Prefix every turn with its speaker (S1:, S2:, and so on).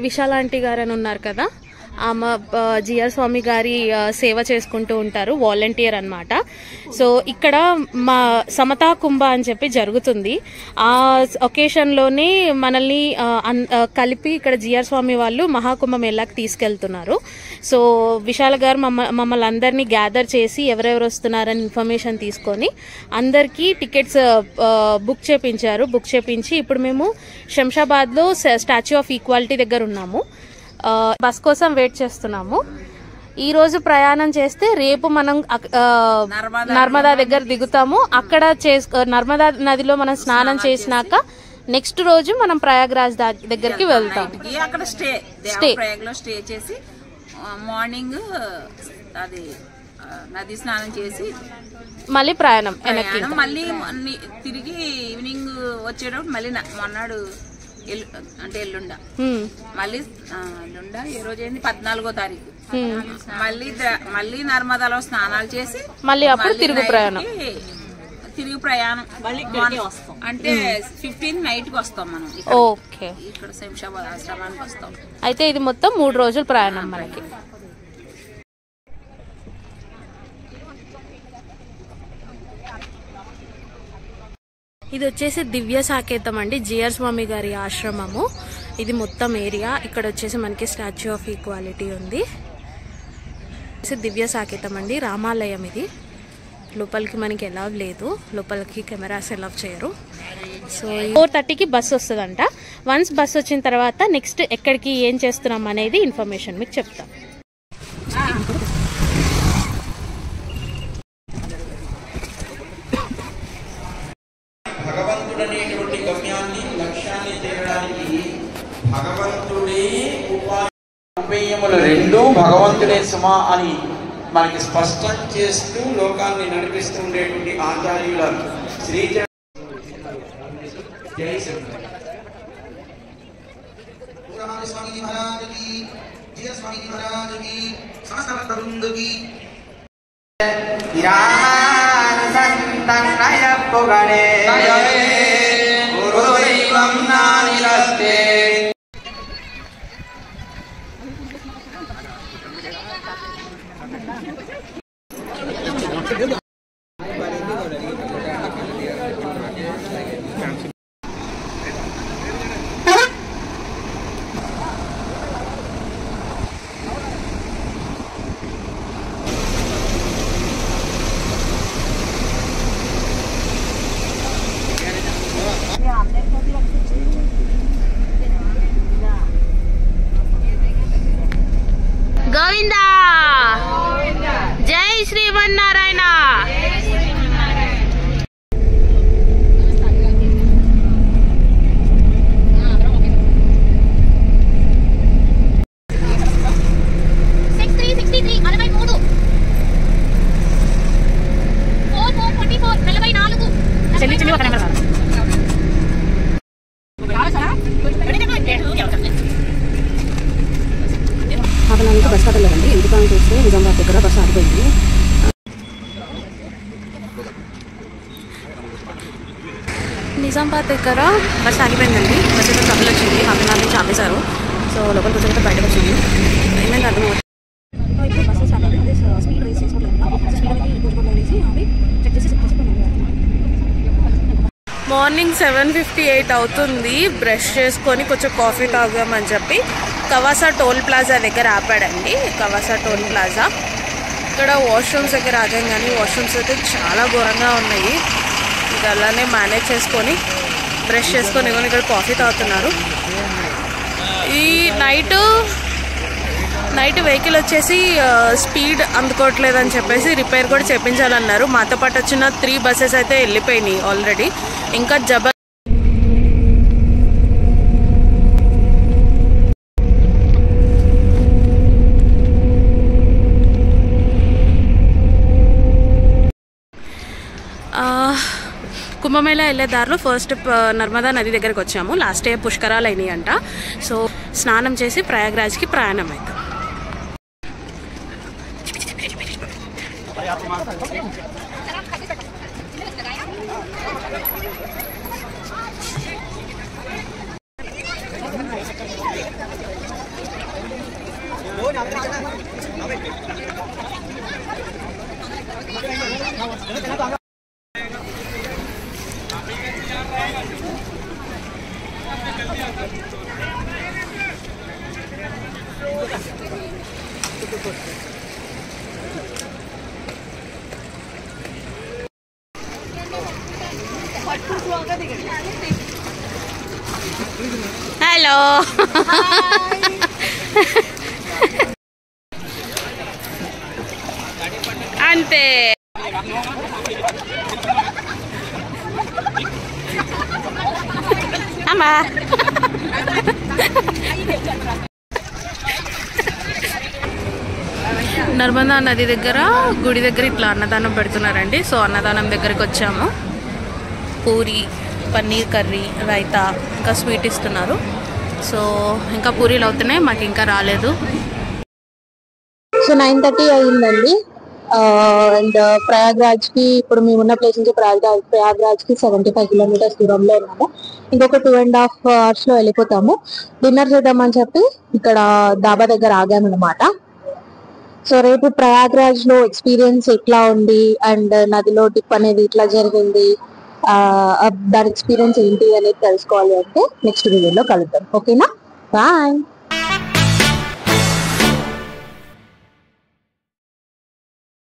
S1: విశాల aunty గారు అని ఉన్నారు కదా, ఆమె జిఆర్ స్వామి గారి సేవ చేసుకుంటూ ఉంటారు, వాలంటీర్ అన్నమాట. సో ఇక్కడ మా సమతా కుంభ అని చెప్పి జరుగుతుంది. ఆ ఒకేషన్లోనే మనల్ని కలిపి ఇక్కడ జిఆర్ స్వామి వాళ్ళు మహాకుంభ మేళాకి తీసుకెళ్తున్నారు. సో విశాల గారు మమ్మల్ని అందరినీ గ్యాదర్ చేసి ఎవరెవరు వస్తున్నారని ఇన్ఫర్మేషన్ తీసుకొని అందరికీ టికెట్స్ బుక్ చేపించి ఇప్పుడు మేము శంషాబాద్లో స్టాచ్యూ ఆఫ్ ఈక్వాలిటీ దగ్గర ఉన్నాము. బస్ కోసం వెయిట్ చేస్తున్నాము. ఈ రోజు ప్రయాణం చేస్తే రేపు మనం నర్మదా దగ్గర దిగుతాము. అక్కడ నర్మదా నదిలో మనం స్నానం చేసినాక నెక్స్ట్ రోజు మనం ప్రయాగ్రాజ్ దగ్గరికి వెళ్తాం.
S2: అక్కడ స్టే చేసి మార్నింగ్ అది నది స్నానం చేసి
S1: మళ్ళీ ప్రయాణం
S2: మళ్ళీ తిరిగి ఈవినింగ్ వచ్చేటప్పుడు మళ్ళీ మొన్నాడు అంటే ఎల్లుండ మళ్ళీ ఎల్లుండ ఏ రోజు అయింది 14వ తారీఖు మళ్ళీ నర్మదాలో స్నానాలు చేసి
S1: మళ్ళీ అప్పుడు తిరుగు ప్రయాణం
S2: అంటే 15 నైట్ కి వస్తాం మనం.
S1: ఓకే,
S2: ఇక్కడ శంషాబాద్ ఆశ్రమానికి వస్తాం.
S1: అయితే ఇది మొత్తం 3 రోజుల ప్రయాణం మనకి. ఇది వచ్చేసి దివ్య సాకేతం అండి, జిఆర్ స్వామి గారి ఆశ్రమము. ఇది మొత్తం ఏరియా. ఇక్కడ వచ్చేసి మనకి స్టాచ్యూ ఆఫ్ ఈక్వాలిటీ ఉంది. దివ్య సాకేతం అండి, రామాలయం. ఇది లోపలికి మనకి అలౌ లేదు, లోపలికి కెమెరాస్ అలౌ చేయరు. సో 4:30కి బస్సు వస్తుందంట. వన్స్ బస్సు వచ్చిన తర్వాత నెక్స్ట్ ఎక్కడికి ఏం చేస్తున్నాం అనేది ఇన్ఫర్మేషన్ మీకు చెప్తాం.
S3: భగవంతుడనేటువంటి గమ్యాన్ని లక్ష్యాన్ని చేరడానికి భగవంతుడే ఉపాయములు రెండు భగవంతుడే సుమా అని మనకి స్పష్టం చేస్తూ లోకాన్ని నడిపిస్తూ ఉండేటువంటి ఆచార్యుల శ్రీ
S1: గోవిందా, జై శ్రీమన్నారాయణ.
S4: బస్ స్టాప్ వెళ్ళదండి, ఎందుకని చూస్తే నిజామాబాద్ దగ్గర బస్సు ఆగిపోయింది.
S1: నిజామాబాద్ దగ్గర బస్సు ఆగిపోయిందండి. బస్సు అయితే ట్రబుల్ వచ్చింది, హాఫ్ నుంచి ఆపేశారు. సో లోపలికి వచ్చిన బయటకు వచ్చింది. ఏమైంది అర్థం అవుతుంది.
S4: బస్సు స్టార్ట్ అయింది, స్పీడ్ రేస్
S1: మార్నింగ్ 7:58 అవుతుంది. బ్రష్ చేసుకొని కొంచెం కాఫీ తాగామని చెప్పి కవాసా టోల్ ప్లాజా దగ్గర ఆపాడండి. కవాసా టోల్ ప్లాజా ఇక్కడ వాష్రూమ్స్ దగ్గర ఆగాం, కానీ వాష్రూమ్స్ అయితే చాలా ఘోరంగా ఉన్నాయి. ఇది అలానే మేనేజ్ చేసుకొని బ్రష్ చేసుకొని ఇక్కడ కాఫీ తాగుతున్నారు. ఈ నైట్ వెహికల్ వచ్చేసి స్పీడ్ అందుకోవట్లేదని చెప్పేసి రిపేర్ కూడా చేయించాలన్నారు. మాతో పాటు వచ్చిన 3 బస్సెస్ అయితే వెళ్ళిపోయినాయి ఆల్రెడీ. ఇంకా కుంభమేళా వెళ్ళే దారిలో ఫస్ట్ నర్మదా నది దగ్గరకు వచ్చాము. లాస్ట్ డే పుష్కరాలు అయినాయి అంట. సో స్నానం చేసి ప్రయాగ్రాజ్కి ప్రయాణం అవుతాం. హలో అంతే అమ్మా నర్మదా నది దగ్గర గుడి దగ్గర ఇట్లా అన్నదానం పెడుతున్నారండి. సో అన్నదానం దగ్గరికి వచ్చాము. పూరి, పన్నీర్ కర్రీ, రైతా, ఇంకా స్వీట్ ఇస్తున్నారు. సో ఇంకా పూరీలు అవుతున్నాయి, మాకు ఇంకా రాలేదు.
S5: సో 9:30 అయిందండి. అండ్ ప్రయాగ్రాజ్కి ఇప్పుడు మేము ఉన్న ప్లేస్ నుంచి ప్రయాగ్రాజ్కి 75 కిలోమీటర్స్ దూరంలో ఉన్నాము. ఇంకొక 2.5 hours లో వెళ్ళిపోతాము. డిన్నర్ చేద్దామని చెప్పి ఇక్కడ డాబా దగ్గర ఆగామన్నమాట. సో రేపు ప్రయాగ్రాజ్ లో ఎక్స్పీరియన్స్ ఎట్లా ఉంది అండ్ నదిలో డిప్ అనేది ఎట్లా జరిగింది, దాని ఎక్స్పీరియన్స్ ఏంటి అనేది తెలుసుకోవాలి అంటే నెక్స్ట్ వీడియోలో కలుద్దాం. ఓకేనా? బాయ్.